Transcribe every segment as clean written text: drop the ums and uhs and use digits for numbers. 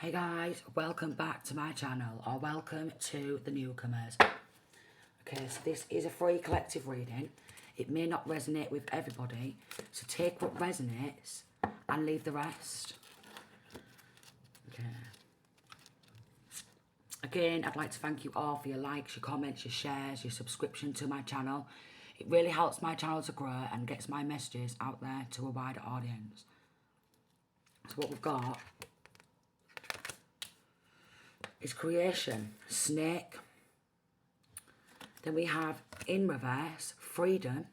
Hey guys, welcome back to my channel, or welcome to the newcomers. Okay, so this is a free collective reading. It may not resonate with everybody, so take what resonates and leave the rest. Okay. Again, I'd like to thank you all for your likes, your comments, your shares, your subscription to my channel. It really helps my channel to grow and gets my messages out there to a wider audience. So what we've got is creation, snake. Then we have in reverse, freedom.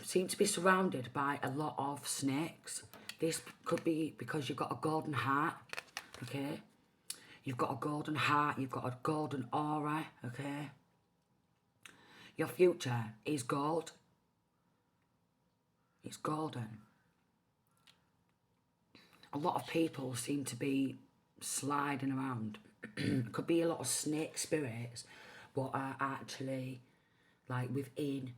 Seem to be surrounded by a lot of snakes. This could be because you've got a golden heart, okay? You've got a golden heart, you've got a golden aura, okay? Your future is gold. It's golden. A lot of people seem to be sliding around. It could be a lot of snake spirits, what are actually like within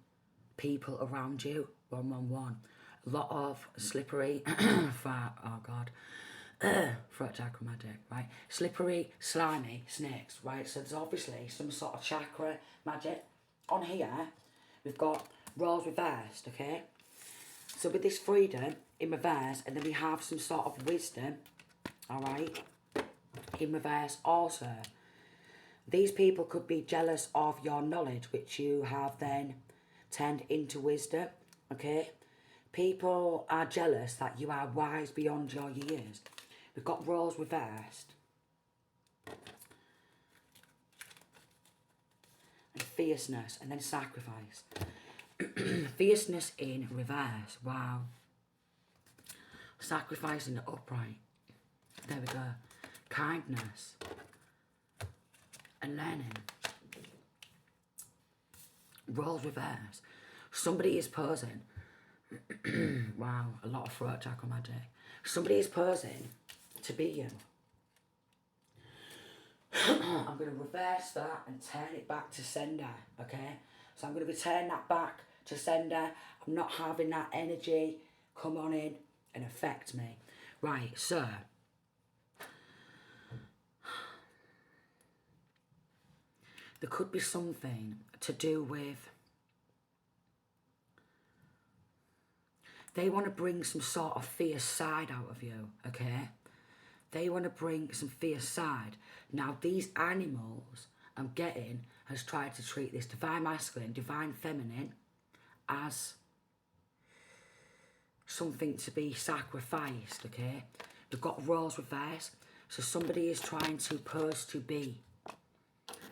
people around you. 111. A lot of slippery throat chakra magic, right? Slippery, slimy snakes, right? So there's obviously some sort of chakra magic. On here, we've got roles reversed, okay? So with this freedom in reverse, and then we have some sort of wisdom, all right, in reverse also. These people could be jealous of your knowledge, which you have then turned into wisdom, okay? People are jealous that you are wise beyond your years. We've got roles reversed. And fierceness, and then sacrifice. Fierceness in reverse, wow. Sacrifice in the upright. There we go. Kindness and learning. Roles reverse. Somebody is posing. Wow, a lot of throat chakra magic. Somebody is posing to be you. I'm going to reverse that and turn it back to sender, okay? So I'm going to return that back to sender. I'm not having that energy come on in and affect me. Right, so there could be something to do with, they want to bring some sort of fierce side out of you, okay? They want to bring some fierce side. Now, these animals I'm getting has tried to treat this divine masculine, divine feminine as something to be sacrificed, okay? We've got roles reversed. So somebody is trying to pose to be.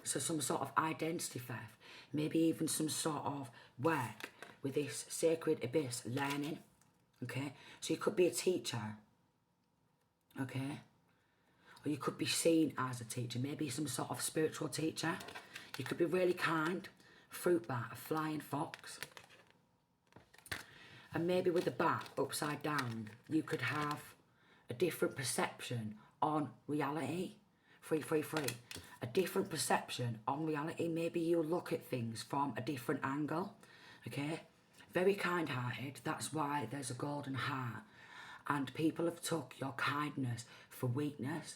So some sort of identity theft. Maybe even some sort of work with this sacred abyss learning, okay? So you could be a teacher, okay? Or you could be seen as a teacher, maybe some sort of spiritual teacher. You could be really kind, fruit bat, a flying fox. And maybe with the bat upside down, you could have a different perception on reality. 333. A different perception on reality. Maybe you look at things from a different angle, okay? Very kind-hearted, that's why there's a golden heart. And people have took your kindness for weakness.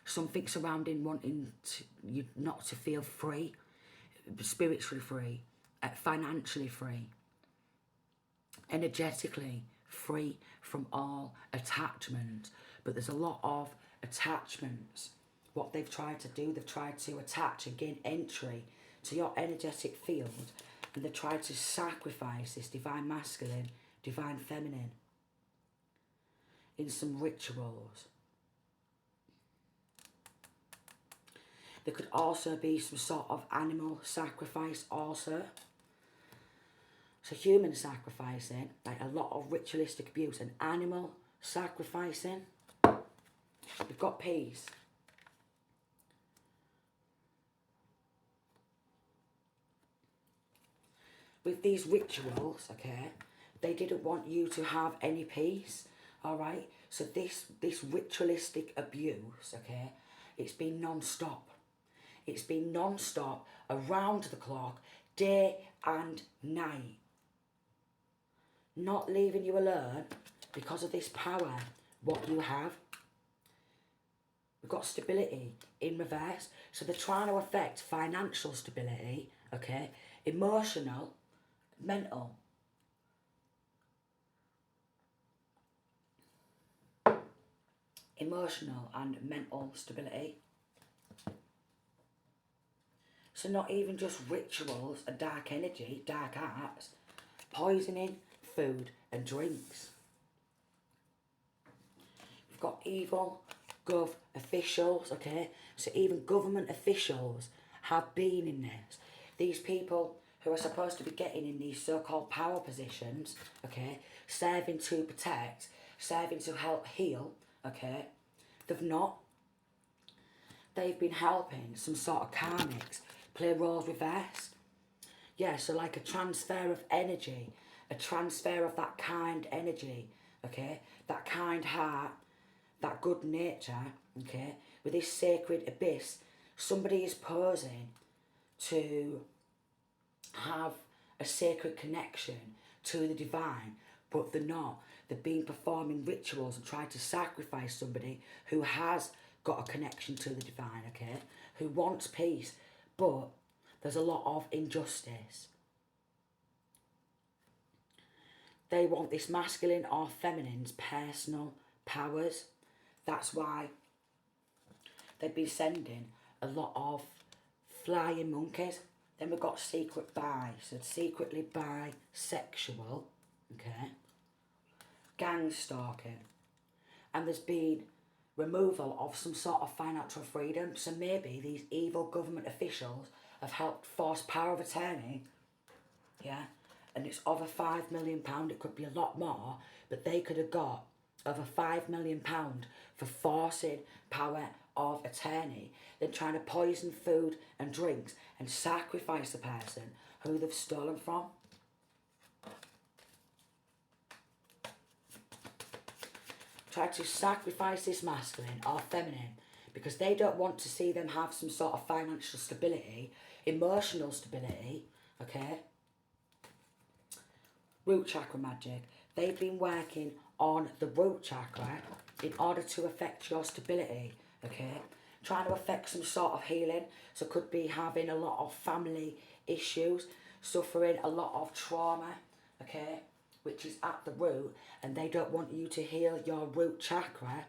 Something surrounding wanting you not to feel free, spiritually free, financially free, energetically free from all attachment. But there's a lot of attachments. What they've tried to do, they've tried to attach and gain entry to your energetic field, and they've tried to sacrifice this divine masculine, divine feminine in some rituals. There could also be some sort of animal sacrifice also. So human sacrificing, like a lot of ritualistic abuse, and animal sacrificing. We've got peace. With these rituals, okay, they didn't want you to have any peace, all right? So this ritualistic abuse, okay, it's been non-stop. It's been non-stop, around the clock, day and night. Not leaving you alone because of this power, what you have. we've got stability in reverse. So they're trying to affect financial stability, okay, emotional, mental. Emotional and mental stability. So not even just rituals and dark energy, dark arts, poisoning, food and drinks. We've got evil gov officials, okay? So even government officials have been in this. These people who are supposed to be getting in these so-called power positions, okay, serving to protect, serving to help heal, okay, they've not. They've been helping some sort of karmics play roles reverse. Yeah, so like a transfer of energy, a transfer of that kind energy, okay, that kind heart, that good nature, okay, with this sacred abyss. Somebody is posing to have a sacred connection to the divine, but they're not. They've been performing rituals and trying to sacrifice somebody who has got a connection to the divine, okay, who wants peace, but there's a lot of injustice. They want this masculine or feminine's personal powers. That's why they've been sending a lot of flying monkeys. Then we've got secret bi, so secretly bisexual, okay, gang stalking. And there's been removal of some sort of financial freedom. So maybe these evil government officials have helped force power of attorney, yeah, and it's over £5 million, it could be a lot more, but they could have got over £5 million for forcing power of attorney, then trying to poison food and drinks and sacrifice the person who they've stolen from. Try to sacrifice this masculine or feminine because they don't want to see them have some sort of financial stability, emotional stability, okay? Root chakra magic. They've been working on the root chakra in order to affect your stability, okay? Trying to affect some sort of healing. So could be having a lot of family issues, suffering a lot of trauma, okay? Which is at the root, and they don't want you to heal your root chakra.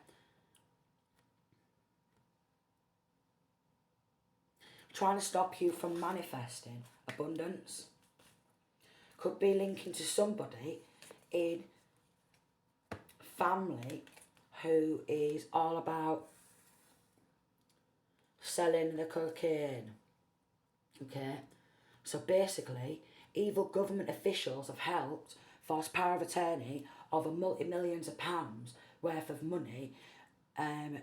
Trying to stop you from manifesting abundance. Could be linking to somebody in family who is all about selling the cocaine, okay? So basically, evil government officials have helped force power of attorney over multi-millions of pounds worth of money,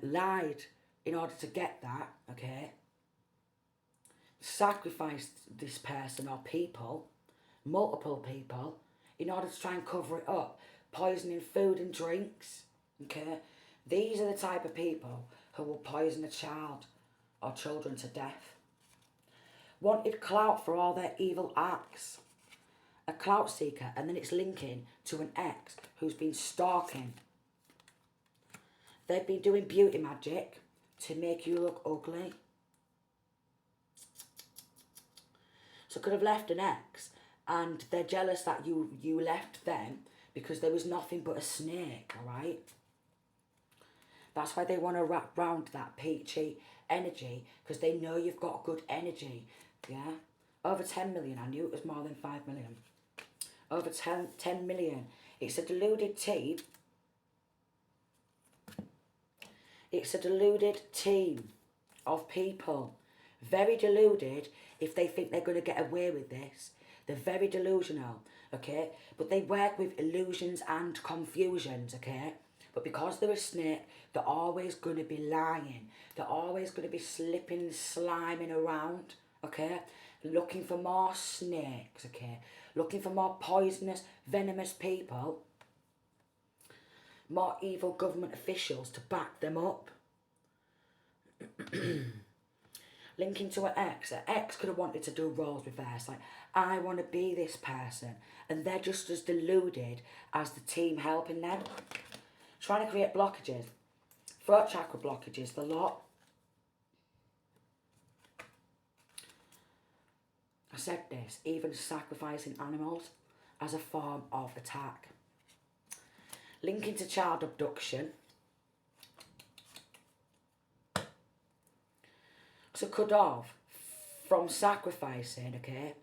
lied in order to get that, okay? Sacrificed this person or people, multiple people, in order to try and cover it up, poisoning food and drinks, okay? These are the type of people who will poison a child or children to death. Wanted clout for all their evil acts. A clout seeker, and then it's linking to an ex who's been stalking. They've been doing beauty magic to make you look ugly. So could have left an ex and they're jealous that you left them because there was nothing but a snake, alright? That's why they want to wrap round that peachy energy, because they know you've got good energy, yeah? Over 10 million, I knew it was more than 5 million. Over 10 million. It's a deluded team. It's a deluded team of people. Very deluded if they think they're going to get away with this. They're very delusional, okay? But they work with illusions and confusions, okay? But because they're a snake, they're always going to be lying. They're always going to be slipping, sliming around, okay? Looking for more snakes, okay? Looking for more poisonous, venomous people. More evil government officials to back them up. Linking to an ex. An ex could have wanted to do roles reverse. Like, I want to be this person. And they're just as deluded as the team helping them. Trying to create blockages. Throat chakra blockages, the lot. I said this, even sacrificing animals as a form of attack. Linking to child abduction. So could have, from sacrificing, okay,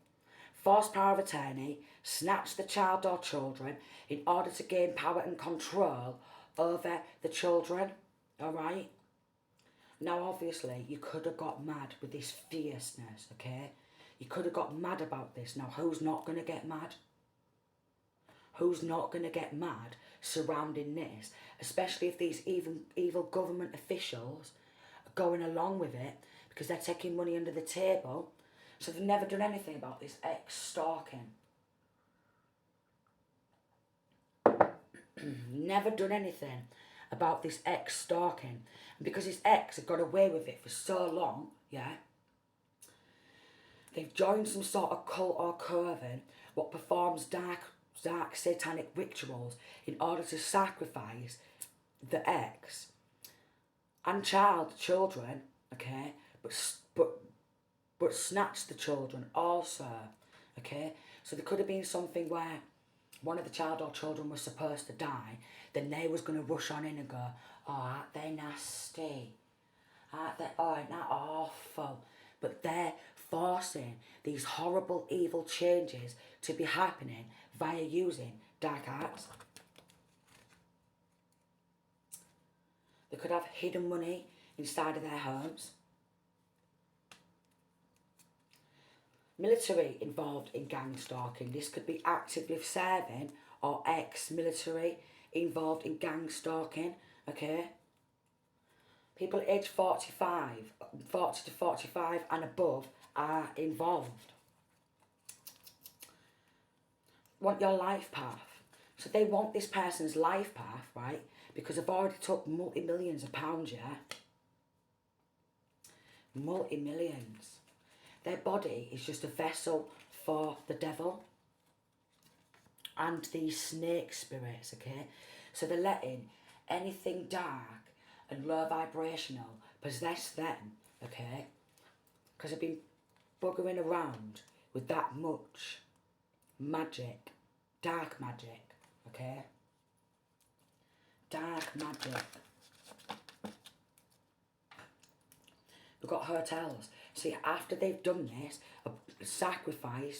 forced power of attorney, snatch the child or children in order to gain power and control over the children, alright? Now obviously you could have got mad with this fierceness, okay? You could have got mad about this. Now who's not going to get mad? Who's not going to get mad surrounding this? Especially if these evil government officials are going along with it because they're taking money under the table. So they've never done anything about this ex-stalking. Never done anything about this ex-stalking. And because his ex had got away with it for so long, yeah, they've joined some sort of cult or coven what performs dark satanic rituals in order to sacrifice the ex and children, okay, but snatch the children also, okay. So there could have been something where one of the child or children was supposed to die, then they was going to rush on in and go, oh, aren't they nasty? Aren't they, oh, ain't that awful? But they're forcing these horrible, evil changes to be happening via using dark arts. They could have hidden money inside of their homes. Military involved in gang stalking. This could be actively serving or ex-military involved in gang stalking, okay? People aged 40 to 45 and above are involved. Want your life path. So they want this person's life path, right? Because they've already took multi-millions of pounds, yeah? Multi-millions. Their body is just a vessel for the devil and these snake spirits, okay? So they're letting anything dark and low vibrational possess them, okay? Because they've been buggering around with that much magic, dark magic, okay? Dark magic. We've got hotels. See, after they've done this,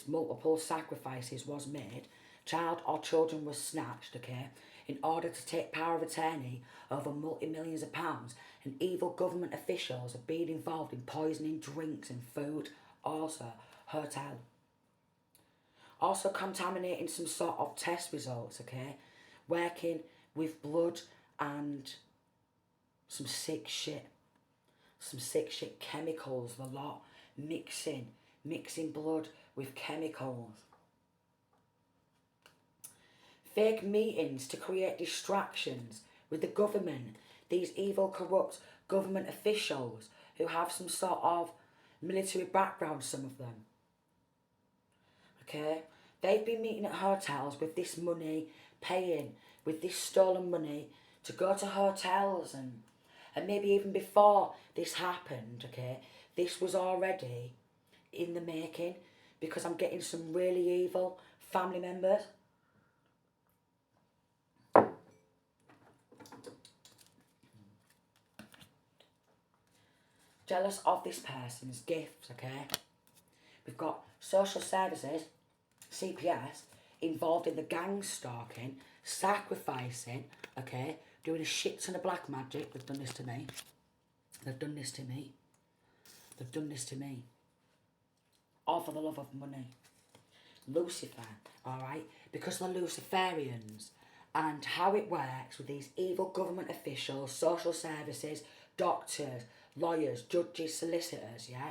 multiple sacrifices was made, child or children was snatched, okay, in order to take power of attorney over multi-millions of pounds, and evil government officials have been involved in poisoning drinks and food, also hotel. Also contaminating some sort of test results, okay, working with blood and some sick shit. Some sick shit chemicals, the lot, mixing blood with chemicals. Fake meetings to create distractions with the government, these evil, corrupt government officials who have some sort of military background, some of them. Okay? They've been meeting at hotels with this money, paying with this stolen money to go to hotels and maybe even before this happened, okay, this was already in the making because I'm getting some really evil family members. Jealous of this person's gifts, okay. We've got social services, CPS, involved in the gang stalking, sacrificing, okay, doing a shit ton of black magic. They've done this to me. They've done this to me. They've done this to me. All for the love of money. Lucifer, alright? Because they're Luciferians. And how it works with these evil government officials, social services, doctors, lawyers, judges, solicitors, yeah?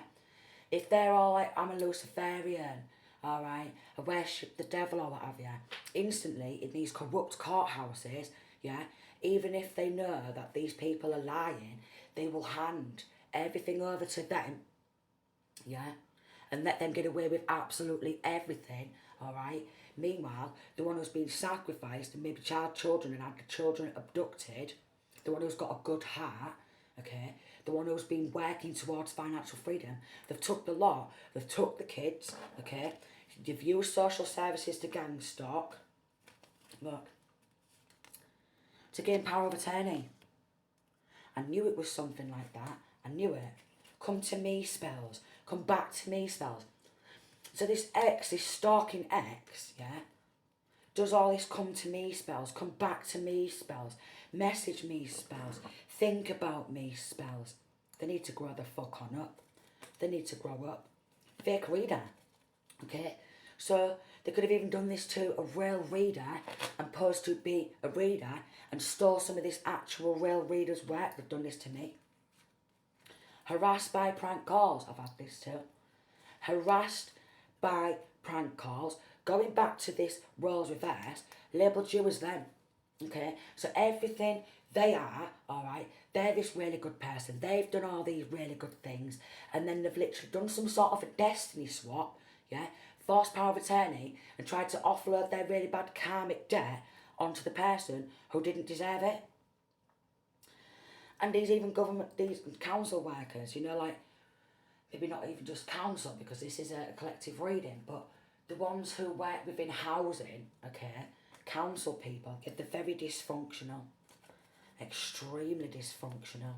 If they're all like, I'm a Luciferian, alright, I worship the devil or what have you, instantly in these corrupt courthouses, yeah, even if they know that these people are lying, they will hand everything over to them, yeah, and let them get away with absolutely everything, alright? Meanwhile, the one who's been sacrificed and maybe children and had the children abducted, the one who's got a good heart, okay, the one who's been working towards financial freedom, they've took the law, they've took the kids, okay, they've used social services to gang stalk, look, to gain power of attorney. I knew it was something like that. I knew it. Come to me spells. Come back to me spells. So this ex, this stalking ex, yeah, does all this come to me spells, come back to me spells, message me spells, think about me spells. They need to grow the fuck on up. They need to grow up. Fake reader, okay? So they could have even done this to a real reader and posed to be a reader and stole some of this actual real reader's work. They've done this to me. Harassed by prank calls, I've had this too. Harassed by prank calls, going back to this roles reverse, labelled you as them, okay? So everything they are, alright, they're this really good person, they've done all these really good things, and then they've literally done some sort of a destiny swap, yeah, forced power of attorney, and tried to offload their really bad karmic debt onto the person who didn't deserve it. And these council workers, you know, like, maybe not even just council, because this is a collective reading, but the ones who work within housing, okay, council people, they're very dysfunctional, extremely dysfunctional.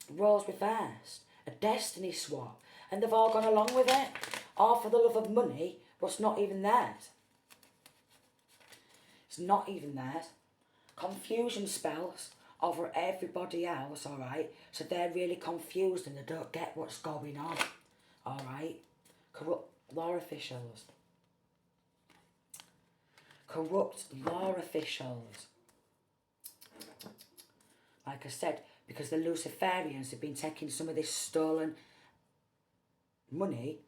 Roles reversed, a destiny swap, and they've all gone along with it, all for the love of money, but it's not even theirs. It's not even theirs. Confusion spells over everybody else, alright? So they're really confused and they don't get what's going on, alright? Corrupt law officials. Corrupt law officials. Like I said, because the Luciferians have been taking some of this stolen money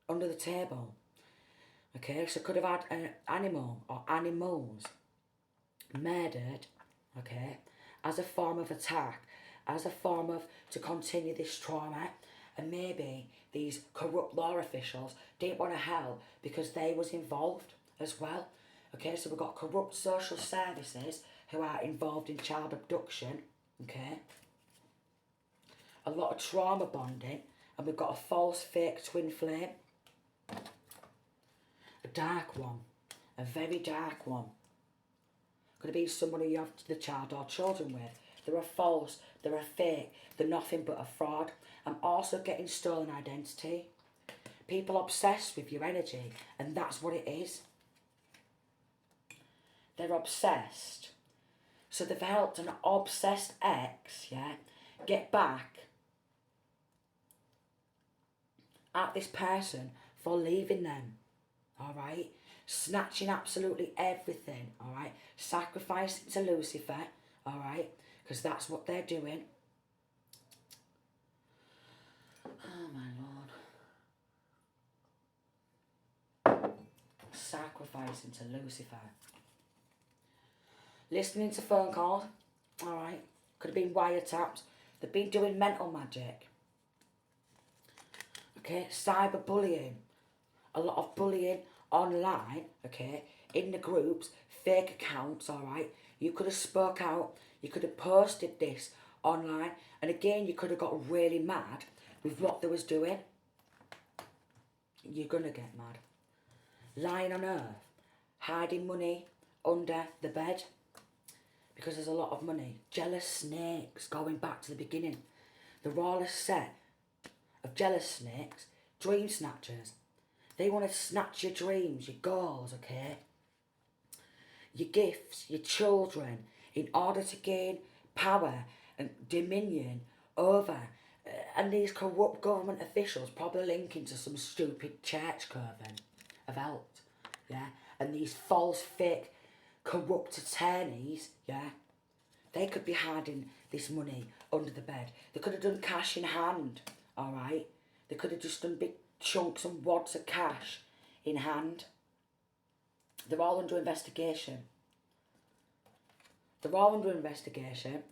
under the table. Okay, so could have had an animal or animals murdered, okay, as a form of attack, as a form of to continue this trauma, and maybe these corrupt law officials didn't want to help because they was involved as well. Okay, so we've got corrupt social services who are involved in child abduction, okay, a lot of trauma bonding, and we've got a false fake twin flame, a dark one, a very dark one. Could be someone who you have the child or children with. They're a false, they're a fake, they're nothing but a fraud. I'm also getting stolen identity. People obsessed with your energy, and that's what it is. They're obsessed. So they've helped an obsessed ex, yeah, get back at this person for leaving them, alright? Snatching absolutely everything, alright? Sacrificing to Lucifer, alright? Because that's what they're doing. Oh my Lord. Sacrificing to Lucifer. Listening to phone calls, alright? Could have been wiretaps. They've been doing mental magic. Okay, cyberbullying. A lot of bullying online, okay, in the groups, fake accounts, alright? You could have spoke out, you could have posted this online, and again, you could have got really mad with what they was doing. You're gonna get mad. Lying on earth, hiding money under the bed, because there's a lot of money. Jealous snakes, going back to the beginning. The rawest set of jealous snakes, dream snatchers. They want to snatch your dreams, your goals, okay? Your gifts, your children, in order to gain power and dominion over. And these corrupt government officials, probably linking to some stupid church coven, have helped, yeah? And these false, fake, corrupt attorneys, yeah? They could be hiding this money under the bed. They could have done cash in hand, alright? They could have just done big chunks and wads of cash in hand. They're all under investigation. They're all under investigation,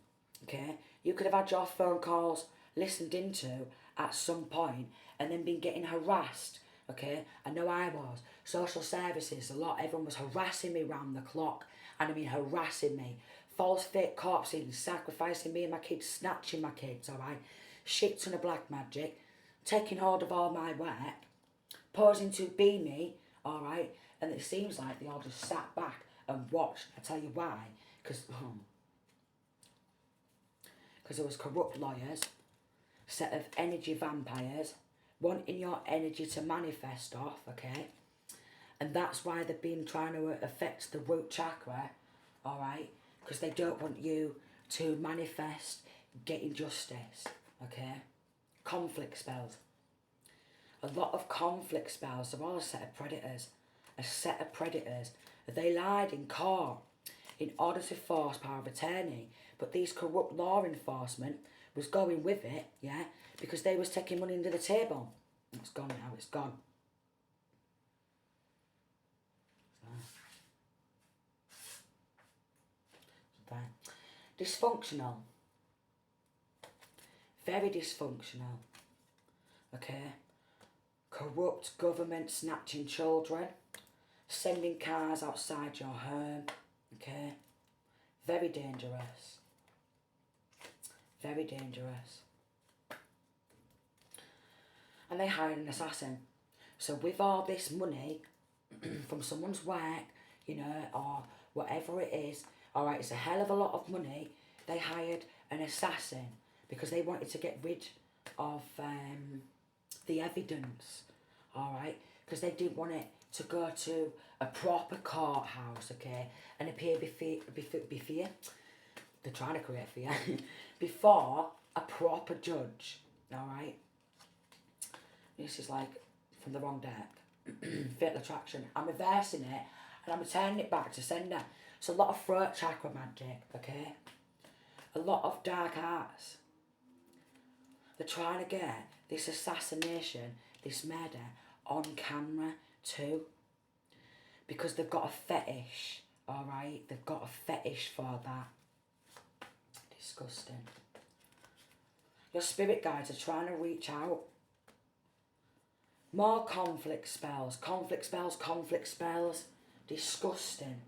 okay? You could have had your phone calls listened into at some point and then been getting harassed, okay? I know I was. Social services, everyone was harassing me round the clock. And I mean harassing me. false fake corpsing, sacrificing me and my kids, snatching my kids, alright? Shit ton of black magic, taking hold of all my work, posing to be me, alright? And it seems like they all just sat back and watched. I tell you why, because there was corrupt lawyers, set of energy vampires, wanting your energy to manifest off, okay? And that's why they've been trying to affect the root chakra, alright? Because they don't want you to manifest getting justice, okay? Conflict spells. A lot of conflict spells are all a set of predators. A set of predators. They lied in court in order to force power of attorney. But these corrupt law enforcement was going with it, yeah? Because they was taking money under the table. It's gone now, it's gone. Dysfunctional. Very dysfunctional. Okay. Corrupt government snatching children. Sending cars outside your home. Okay. Very dangerous. Very dangerous. And they hired an assassin. So with all this money from someone's work, you know, or whatever it is, alright, it's a hell of a lot of money. They hired an assassin because they wanted to get rid of the evidence, alright? Because they didn't want it to go to a proper courthouse, okay? And appear before, they're trying to create fear, before a proper judge, alright? This is like from the wrong deck. Fatal Attraction. I'm reversing it and I'm turning it back to sender. So a lot of throat chakra magic, okay? A lot of dark arts. They're trying to get this assassination, this murder, on camera too. Because they've got a fetish, alright? They've got a fetish for that. Disgusting. Your spirit guides are trying to reach out. More conflict spells, conflict spells, conflict spells. Disgusting.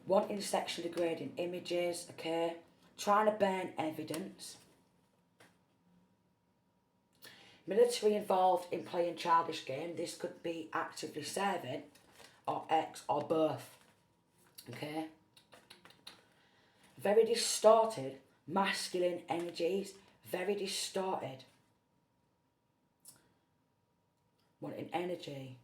Wanting sexually degrading images, okay? Trying to burn evidence. Military involved in playing childish game. This could be actively serving, or X, or both. Okay? Very distorted, masculine energies. Very distorted. Wanting energy.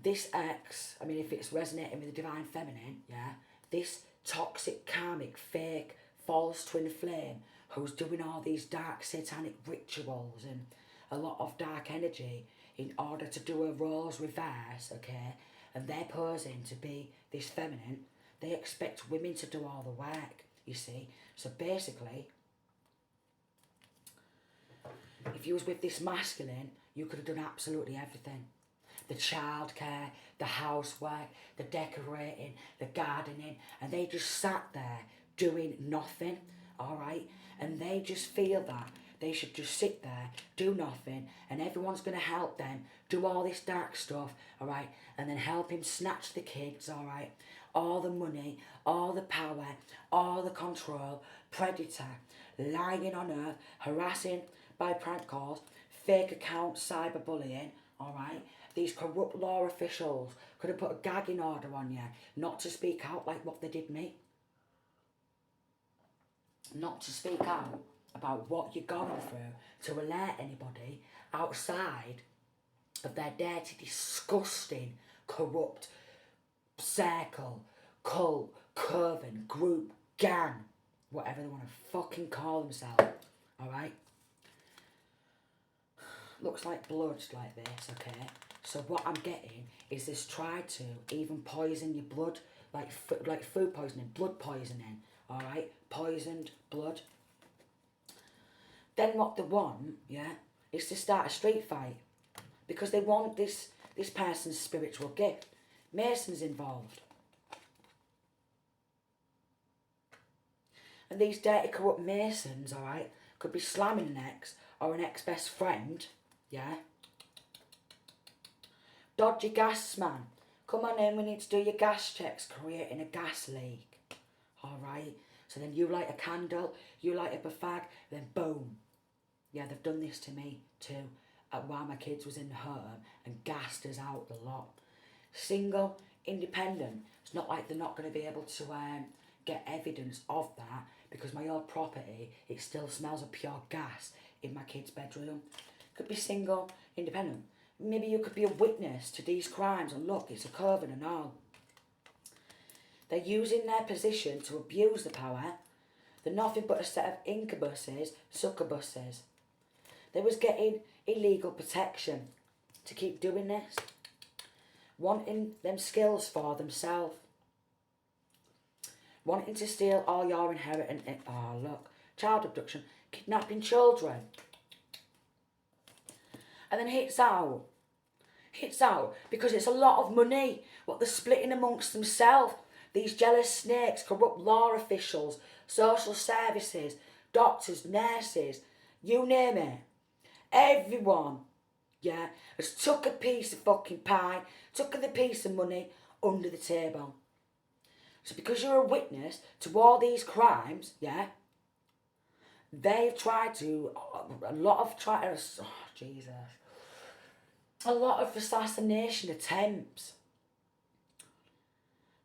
This X, I mean, if it's resonating with the divine feminine, yeah, this toxic, karmic, fake, false twin flame who's doing all these dark satanic rituals and a lot of dark energy in order to do a roles reverse, okay, and they're posing to be this feminine, they expect women to do all the work, you see. So basically, if you was with this masculine, you could have done absolutely everything. The childcare, the housework, the decorating, the gardening, and they just sat there doing nothing, alright? And they just feel that they should just sit there, do nothing, and everyone's going to help them do all this dark stuff, alright? And then help him snatch the kids, alright? All the money, all the power, all the control, predator, lying on earth, harassing by prank calls, fake accounts, cyberbullying, alright? These corrupt law officials could have put a gagging order on you not to speak out like what they did me. Not to speak out about what you're going through to alert anybody outside of their dirty, disgusting, corrupt circle, cult, coven, group, gang, whatever they want to fucking call themselves, alright? Looks like blood like this, okay? So what I'm getting is this try to even poison your blood, like food poisoning, blood poisoning, alright? Poisoned blood. Then what they want, yeah, is to start a street fight. Because they want this person's spiritual gift. Mason's involved. And these dirty, corrupt Masons, alright, could be slamming an ex or an ex-best friend, yeah? Dodgy gas man Come on in, we need to do your gas checks, creating a gas leak. Alright? So then you light a candle, you light up a fag, then boom. Yeah, they've done this to me too. While my kids was in home and gassed us out a lot. Single, independent. It's not like they're not going to be able to get evidence of that, because my old property, it still smells of pure gas in my kids' bedroom. Could be single, independent. Maybe you could be a witness to these crimes and look, it's a coven and all. They're using their position to abuse the power. They're nothing but a set of incubuses, succubuses. They was getting illegal protection to keep doing this. Wanting them skills for themselves. Wanting to steal all your inheritance. Oh, look. Child abduction. Kidnapping children. And then hits out. Hits out because it's a lot of money. What they're splitting amongst themselves. These jealous snakes, corrupt law officials, social services, doctors, nurses, you name it. Everyone, yeah, has took a piece of fucking pie, took the piece of money under the table. So because you're a witness to all these crimes, yeah, they've tried to, a lot of assassination attempts.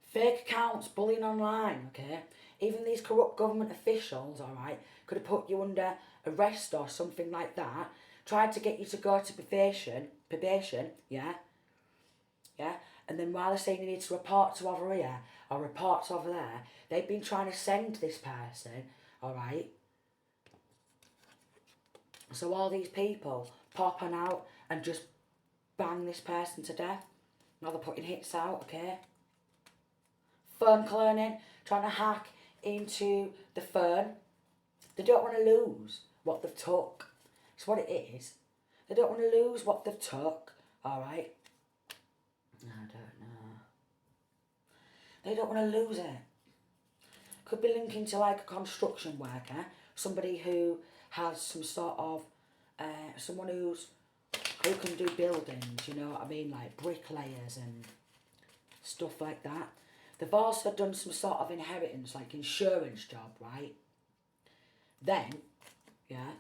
Fake accounts, bullying online, okay? Even these corrupt government officials, alright, could have put you under arrest or something like that. Tried to get you to go to probation, yeah? Yeah? And then while they're saying you need to report to over here or report to over there, they've been trying to send this person, alright? So all these people popping out and just bang this person to death. Now they're putting hits out, okay? Phone cloning, trying to hack into the phone. They don't want to lose what they've took. It's what it is. They don't want to lose what they've took, alright? I don't know. They don't want to lose it. Could be linking to like a construction worker, somebody who has some sort of, someone who can do buildings, you know what I mean, like bricklayers and stuff like that. They've also done some sort of inheritance, like insurance job, right? Then, yeah,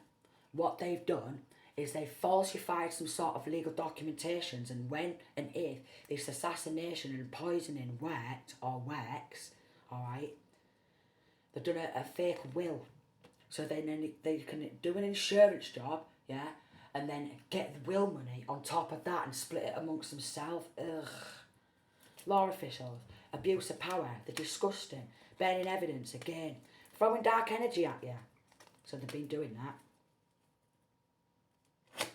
what they've done is they've falsified some sort of legal documentations, and when and if this assassination and poisoning works, alright, they've done a fake will. So then they can do an insurance job, yeah, and then get the will money on top of that and split it amongst themselves. Ugh. Law officials, abuse of power, they're disgusting, burning evidence again, throwing dark energy at you. So they've been doing that.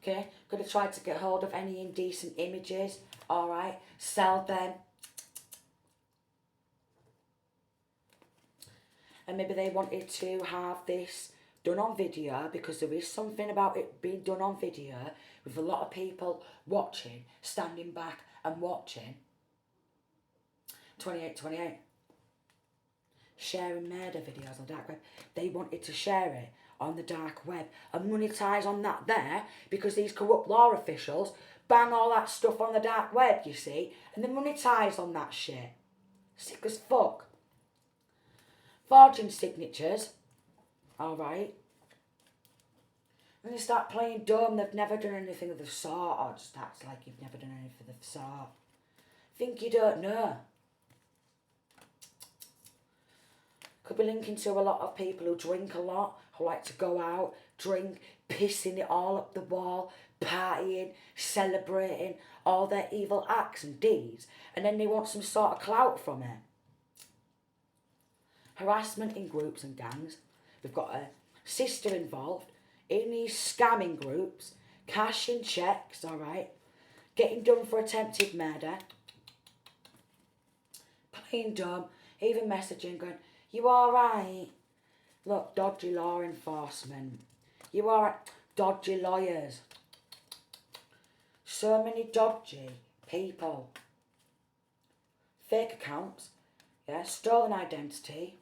Okay, could have tried to get hold of any indecent images, alright, sell them. And maybe they wanted to have this done on video, because there is something about it being done on video with a lot of people watching, standing back and watching. 2828. Sharing murder videos on the dark web. They wanted to share it on the dark web and monetize on that there, because these corrupt law officials bang all that stuff on the dark web, you see, and they monetize on that shit. Sick as fuck. Forging signatures, alright. When they start playing dumb, they've never done anything of the sort, or just acts like you've never done anything of the sort. Think you don't know. Could be linking to a lot of people who drink a lot, who like to go out, drink, pissing it all up the wall, partying, celebrating all their evil acts and deeds, and then they want some sort of clout from it. Harassment in groups and gangs. We've got a sister involved in these scamming groups, cashing checks, alright, getting done for attempted murder, playing dumb, even messaging going, you alright? Look, dodgy law enforcement. You alright? Dodgy lawyers. So many dodgy people. Fake accounts. Yeah, stolen identity.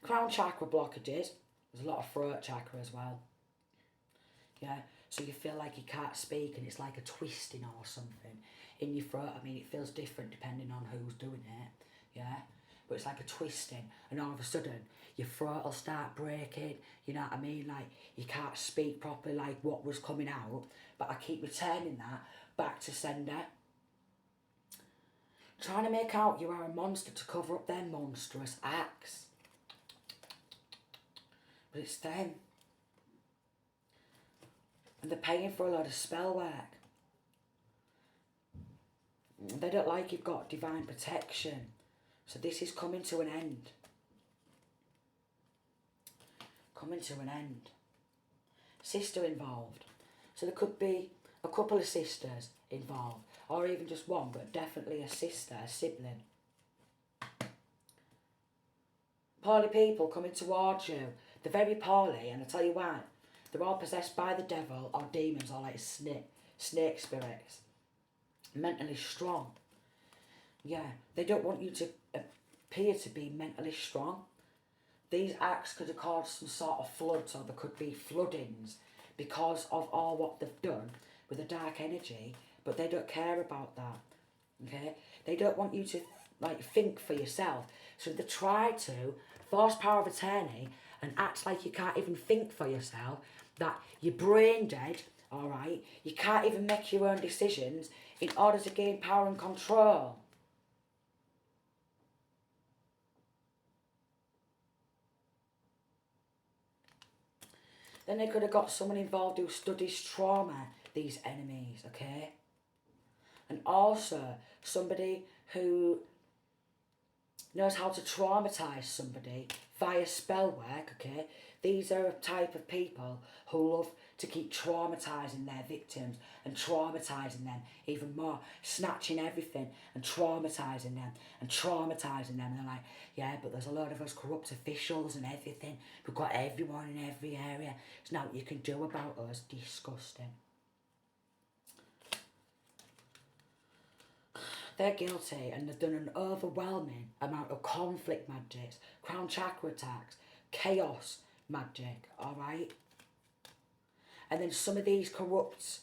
Crown chakra blockages. There's a lot of throat chakra as well. yeah? So you feel like you can't speak and it's like a twisting or something in your throat. I mean, it feels different depending on who's doing it, yeah? But it's like a twisting, and all of a sudden your throat will start breaking, you know what I mean? Like, you can't speak properly, like what was coming out, but I keep returning that back to sender. Trying to make out you are a monster to cover up their monstrous acts. But it's them. And they're paying for a lot of spell work. They don't like you've got divine protection. So this is coming to an end. Coming to an end. Sister involved. So there could be a couple of sisters involved. Or even just one, but definitely a sister, a sibling. Poorly people coming towards you. They're very poorly, and I tell you why. They're all possessed by the devil or demons or like snake spirits. Mentally strong. Yeah, they don't want you to appear to be mentally strong. These acts could have caused some sort of floods, or there could be floodings because of all what they've done with the dark energy, but they don't care about that, okay? They don't want you to like think for yourself, so they try to force power of attorney and act like you can't even think for yourself, that you're brain dead, all right? You can't even make your own decisions in order to gain power and control. Then they could have got someone involved who studies trauma, these enemies, okay? And also somebody who knows how to traumatise somebody via spell work, okay? These are a type of people who love to keep traumatising their victims and traumatising them even more, snatching everything and traumatising them and traumatising them. And they're like, yeah, but there's a lot of us corrupt officials and everything. We've got everyone in every area. It's not what you can do about us. Disgusting. They're guilty, and they've done an overwhelming amount of conflict magics, crown chakra attacks, chaos magic, alright? And then some of these corrupt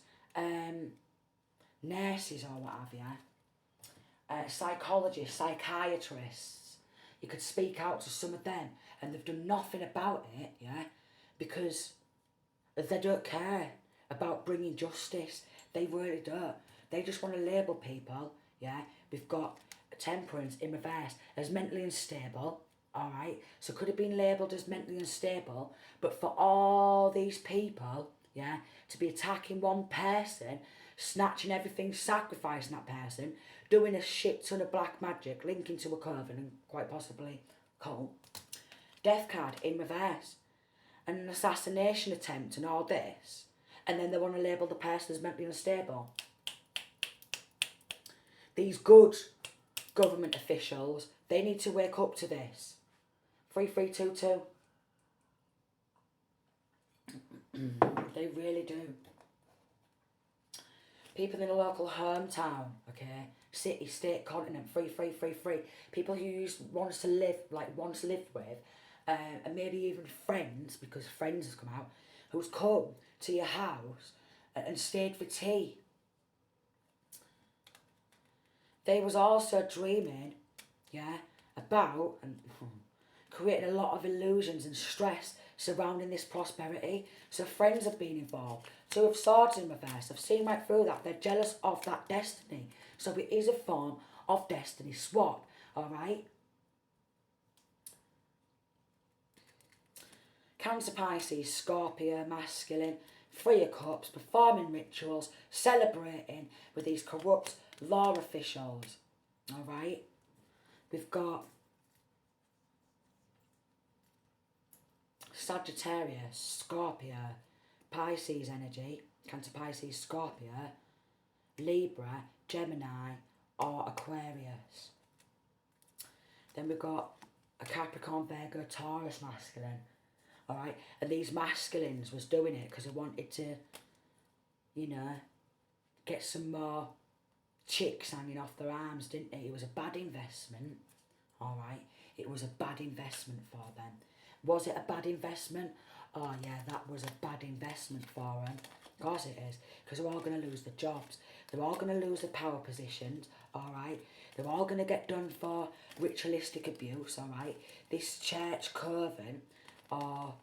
nurses or what have you, psychologists, psychiatrists, you could speak out to some of them, and they've done nothing about it, yeah? Because they don't care about bringing justice. They really don't. They just want to label people. Yeah, we've got temperance in reverse as mentally unstable, alright? So could have been labelled as mentally unstable, but for all these people, yeah, to be attacking one person, snatching everything, sacrificing that person, doing a shit ton of black magic, linking to a coven and quite possibly cult. Death card in reverse. And an assassination attempt and all this. And then they want to label the person as mentally unstable. These good government officials, they need to wake up to this. 3322. They really do. People in a local hometown, okay, city, state, continent, free. People who want to live with, and maybe even friends, because friends has come out, who's come to your house and stayed for tea. They was also dreaming, yeah, about and creating a lot of illusions and stress surrounding this prosperity. So friends have been involved. Two of Swords in reverse. I've seen right through that. They're jealous of that destiny. So it is a form of destiny swap, alright? Cancer, Pisces, Scorpio, masculine, Three of Cups, performing rituals, celebrating with these corrupt law officials, alright? We've got Sagittarius, Scorpio, Pisces energy, Cancer, Pisces, Scorpio, Libra, Gemini, or Aquarius. Then we've got a Capricorn, Virgo, Taurus masculine, alright? And these masculines was doing it because they wanted to, you know, get some more chicks hanging off their arms, didn't they? It was a bad investment, alright? It was a bad investment for them. Was it a bad investment, oh yeah, that was a bad investment for them. Of course it is, because they're all going to lose their jobs. They're all going to lose their power positions, all right? They're all going to get done for ritualistic abuse, all right? This church coven or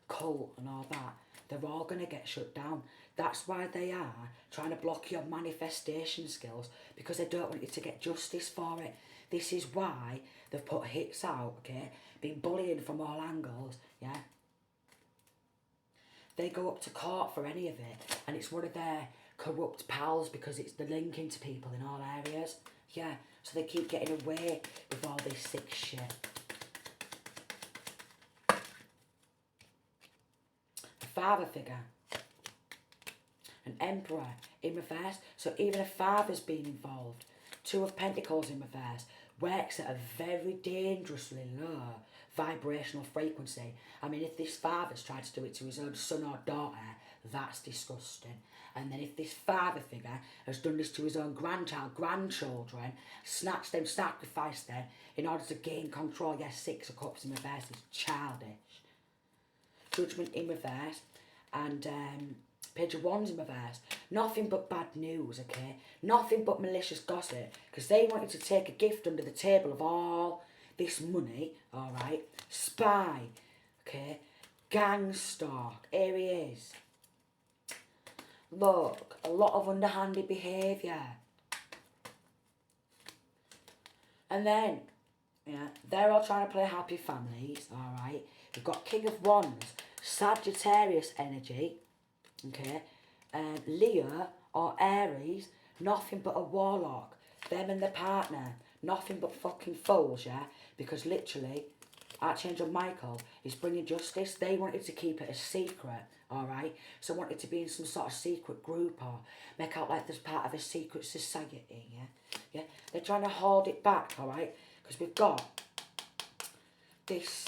cult and all that, they're all going to get shut down. That's why they are trying to block your manifestation skills, because they don't want you to get justice for it. This is why they've put hits out, okay? Been bullying from all angles, yeah? They go up to court for any of it, and it's one of their corrupt pals because it's the linking to people in all areas. Yeah, so they keep getting away with all this sick shit. A father figure. An emperor in reverse. So even a father's been involved. Two of Pentacles in reverse. Works at a very dangerously low vibrational frequency. I mean, if this father's tried to do it to his own son or daughter, that's disgusting. And then if this father figure has done this to his own grandchildren, snatched them, sacrificed them in order to gain control, yes, Six of Cups in reverse is childish. Judgment in reverse, and Page of Wands in reverse. Nothing but bad news, okay? Nothing but malicious gossip, because they wanted to take a gift under the table of all this money, all right? Spy, okay? Gang stalk, here he is. Look, a lot of underhanded behaviour. And then, yeah, they're all trying to play happy families, all right? We've got King of Wands, Sagittarius energy, okay? Leo or Aries, nothing but a warlock. Them and their partner, nothing but fucking fools, yeah? Because literally, Archangel Michael is bringing justice. They wanted to keep it a secret, all right? So wanted to be in some sort of secret group or make out like there's part of a secret society, yeah? Yeah, they're trying to hold it back, all right? Because we've got this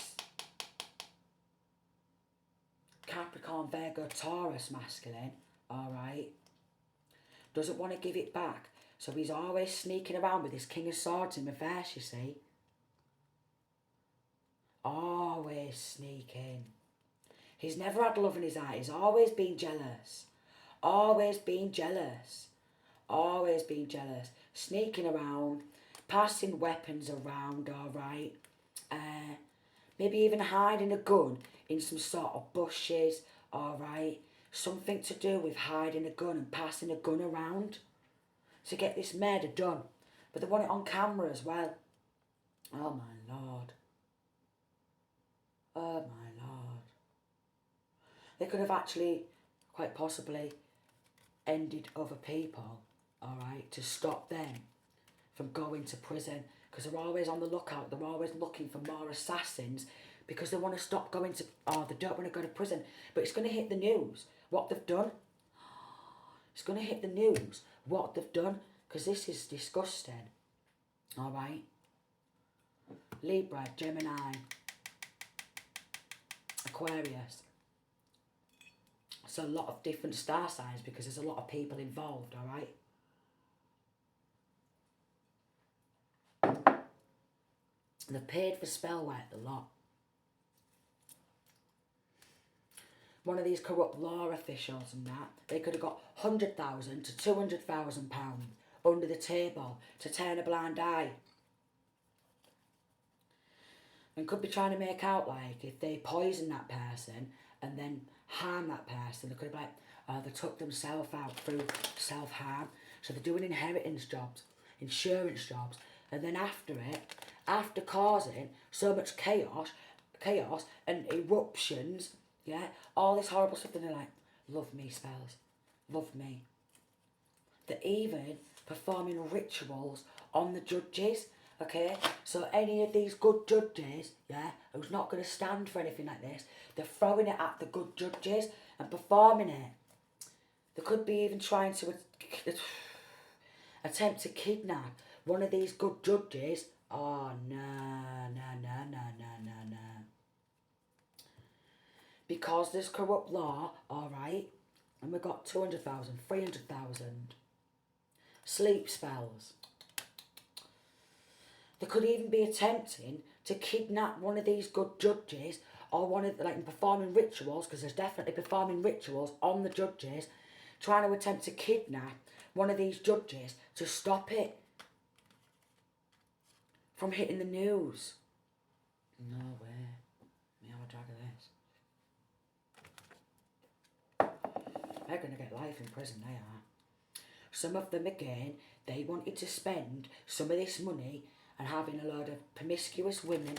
Capricorn, Virgo, Taurus masculine, all right? Doesn't want to give it back. So he's always sneaking around with this King of Swords in reverse, you see. Always sneaking. He's never had love in his eye. He's always been jealous. Always been jealous. Always been jealous. Sneaking around. Passing weapons around, alright. Maybe even hiding a gun in some sort of bushes, alright. Something to do with hiding a gun and passing a gun around to get this murder done. But they want it on camera as well. Oh my lord. Oh my lord. They could have actually, quite possibly, ended other people, alright, to stop them from going to prison. Because they're always on the lookout. They're always looking for more assassins because they want to stop going to, or they don't want to go to prison. But it's going to hit the news what they've done. It's going to hit the news what they've done, because this is disgusting. Alright. Libra, Gemini, Aquarius. So a lot of different star signs because there's a lot of people involved, alright? They've paid for spell work a lot. One of these corrupt law officials and that, they could have got £100,000 to £200,000 under the table to turn a blind eye. And could be trying to make out like if they poison that person and then harm that person, they could have been like, they took themselves out through self-harm. So they're doing inheritance jobs, insurance jobs, and then after it, after causing so much chaos and eruptions, yeah, all this horrible stuff, and they're like, love me spells, love me. They're even performing rituals on the judges, okay? So any of these good judges, yeah, who's not going to stand for anything like this, they're throwing it at the good judges and performing it. They could be even trying to attempt to kidnap one of these good judges. Oh, no. Because there's corrupt law, alright, and we've got 200,000, 300,000. Sleep spells. They could even be attempting to kidnap one of these good judges or one of like performing rituals, because there's definitely performing rituals on the judges, trying to attempt to kidnap one of these judges to stop it from hitting the news. No way. Me have a drag of this. They're going to get life in prison, they are. Some of them, again, they wanted to spend some of this money and having a load of promiscuous women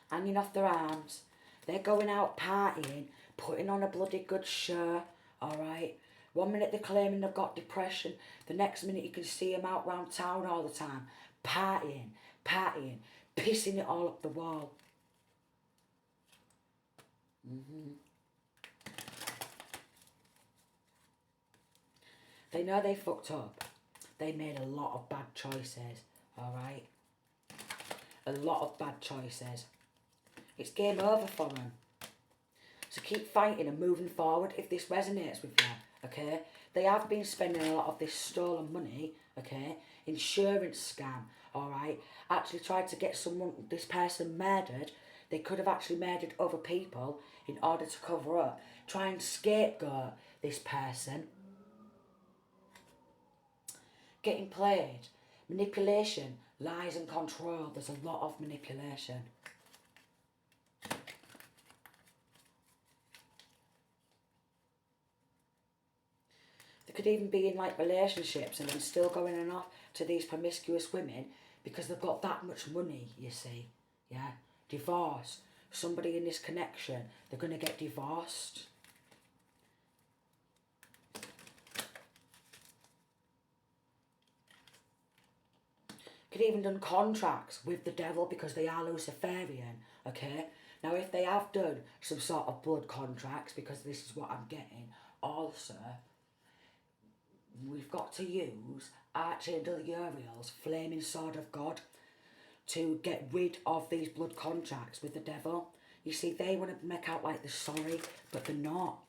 hanging off their arms. They're going out partying, putting on a bloody good show, alright? 1 minute they're claiming they've got depression, the next minute you can see them out round town all the time, partying, pissing it all up the wall. They know they fucked up. They made a lot of bad choices, alright? A lot of bad choices. It's game over for them. So keep fighting and moving forward if this resonates with you, okay? They have been spending a lot of this stolen money, okay? Insurance scam, alright? Actually tried to get this person murdered. They could have actually murdered other people in order to cover up. Try and scapegoat this person. Getting played. Manipulation, lies and control. There's a lot of manipulation. They could even be in like relationships and then still going on off to these promiscuous women because they've got that much money, you see. Yeah. Divorce. Somebody in this connection, they're going to get divorced. Could even done contracts with the devil because they are Luciferian, okay? Now, if they have done some sort of blood contracts, because this is what I'm getting, also, we've got to use Archangel Uriel's Flaming Sword of God to get rid of these blood contracts with the devil. You see, they want to make out like they're sorry, but they're not.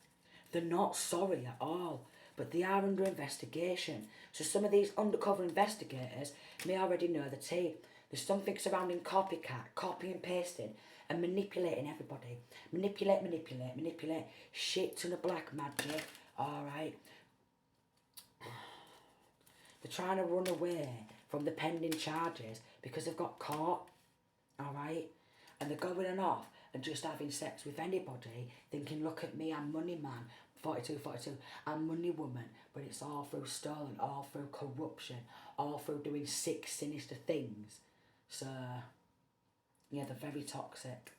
They're not sorry at all, but they are under investigation. So some of these undercover investigators may already know the tea. There's something surrounding copycat, copy and pasting, and manipulating everybody. Manipulate. Shit ton of black magic, alright? They're trying to run away from the pending charges because they've got caught, alright? And they're going on off and just having sex with anybody, thinking, look at me, I'm money man, 42, I'm money woman, but it's all through stolen, all through corruption, all through doing sick, sinister things. So, yeah, they're very toxic.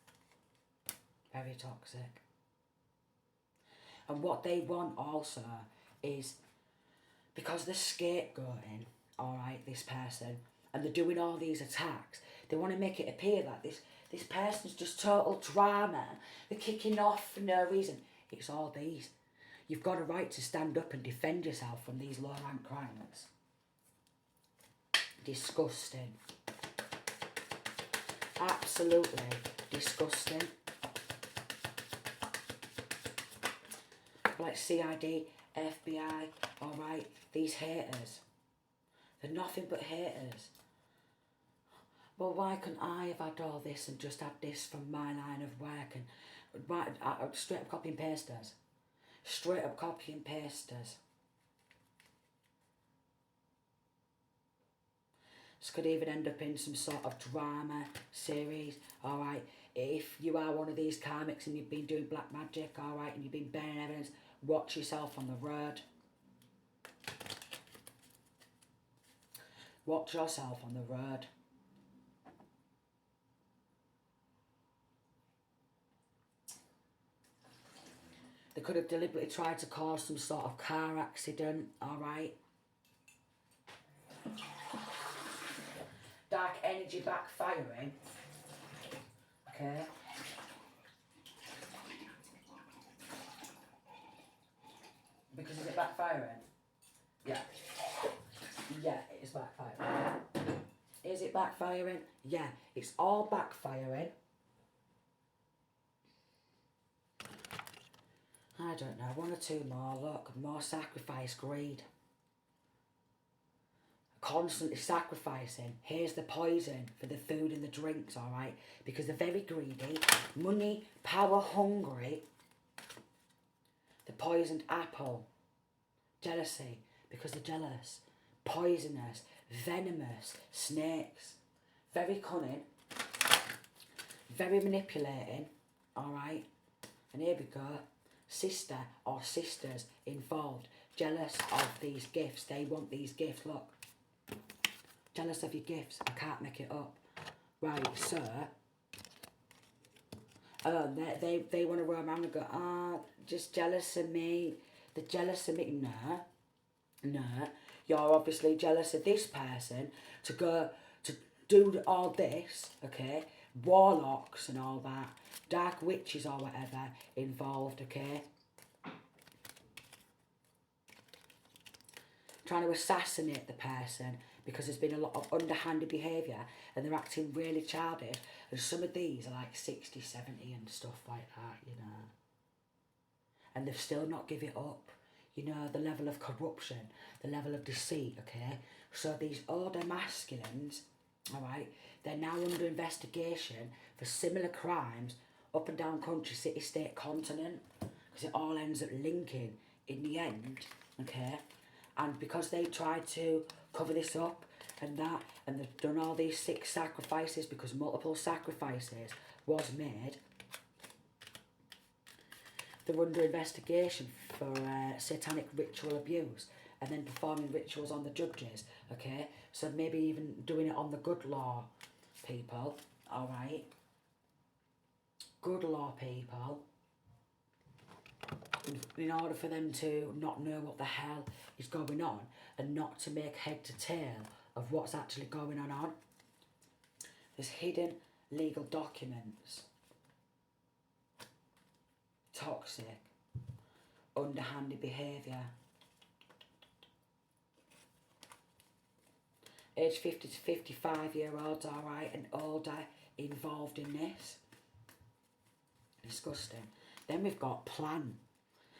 Very toxic. And what they want also is, because they're scapegoating, alright, this person, and they're doing all these attacks, they want to make it appear that this person's just total drama. They're kicking off for no reason. It's all these. You've got a right to stand up and defend yourself from these low-rank crimes. Disgusting. Absolutely disgusting. Like CID, FBI, alright, these haters. They're nothing but haters. Well, why couldn't I have had all this and just had this from my line of work and straight up copy and pasters. Straight up copy and pasters. This could even end up in some sort of drama series, alright? If you are one of these karmics and you've been doing black magic, alright, and you've been bearing evidence, watch yourself on the road. Watch yourself on the road. They could have deliberately tried to cause some sort of car accident, alright? Dark energy backfiring. Okay. Because is it backfiring? Yeah. Yeah, it is backfiring. Is it backfiring? Yeah, it's all backfiring. I don't know, one or two more, look, more sacrifice, greed. constantly sacrificing. Here's the poison for the food and the drinks, alright? Because they're very greedy, money, power hungry. The poisoned apple. Jealousy, because they're jealous. Poisonous, venomous, snakes. Very cunning. Very manipulating, alright? And here we go. Sister or sisters involved. Jealous of these gifts. They want these gifts, look. Jealous of your gifts. I can't make it up. Right, so. They want to roam around and go, just jealous of me. They're jealous of me. No. You're obviously jealous of this person to go to do all this, okay? Warlocks and all that. Dark witches or whatever involved, okay? Trying to assassinate the person because there's been a lot of underhanded behaviour and they're acting really childish. And some of these are like 60, 70 and stuff like that, you know. And they've still not give it up. You know, the level of corruption, the level of deceit, okay? So these older masculines, alright, they're now under investigation for similar crimes up and down country, city, state, continent. Because it all ends up linking in the end, okay? And because they tried to cover this up and that, and they've done all these 6 sacrifices because multiple sacrifices was made, they're under investigation for satanic ritual abuse and then performing rituals on the judges, okay? So maybe even doing it on the good law people, alright? Good law people. In order for them to not know what the hell is going on and not to make head to tail of what's actually going on. There's hidden legal documents. Toxic. Underhanded behaviour. Age 50 to 55 year olds, alright, and older involved in this. Disgusting. Then we've got plan.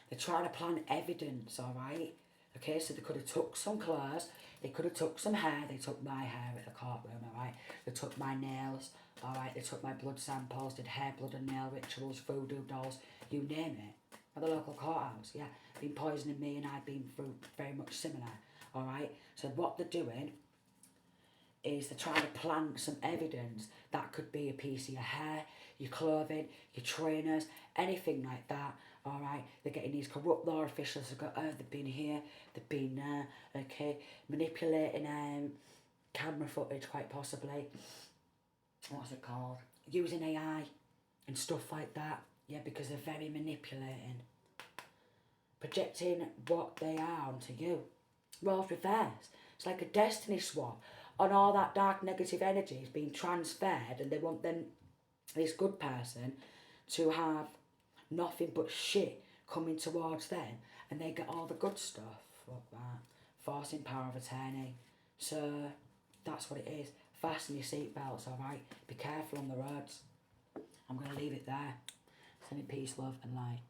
They're trying to plan evidence, alright? Okay, so they could have took some clothes, they could have took some hair, they took my hair at the courtroom, alright? They took my nails, alright? They took my blood samples, did hair, blood and nail rituals, voodoo dolls, you name it. At the local courthouse, yeah. Been poisoning me and I've been through very much similar, alright? So what they're doing is they're trying to plant some evidence. That could be a piece of your hair, your clothing, your trainers, anything like that, alright? They're getting these corrupt law officials who go, oh, they've been here, they've been there, okay? Manipulating camera footage, quite possibly. What's it called? Using AI and stuff like that, yeah, because they're very manipulating. Projecting what they are onto you. Roles reversed. It's like a destiny swap. On all that dark negative energy is being transferred and they want this good person to have nothing but shit coming towards them and they get all the good stuff. Fuck that. Forcing power of attorney. So that's what it is. Fasten your seatbelts, alright? Be careful on the roads. I'm going to leave it there. Sending peace, love and light.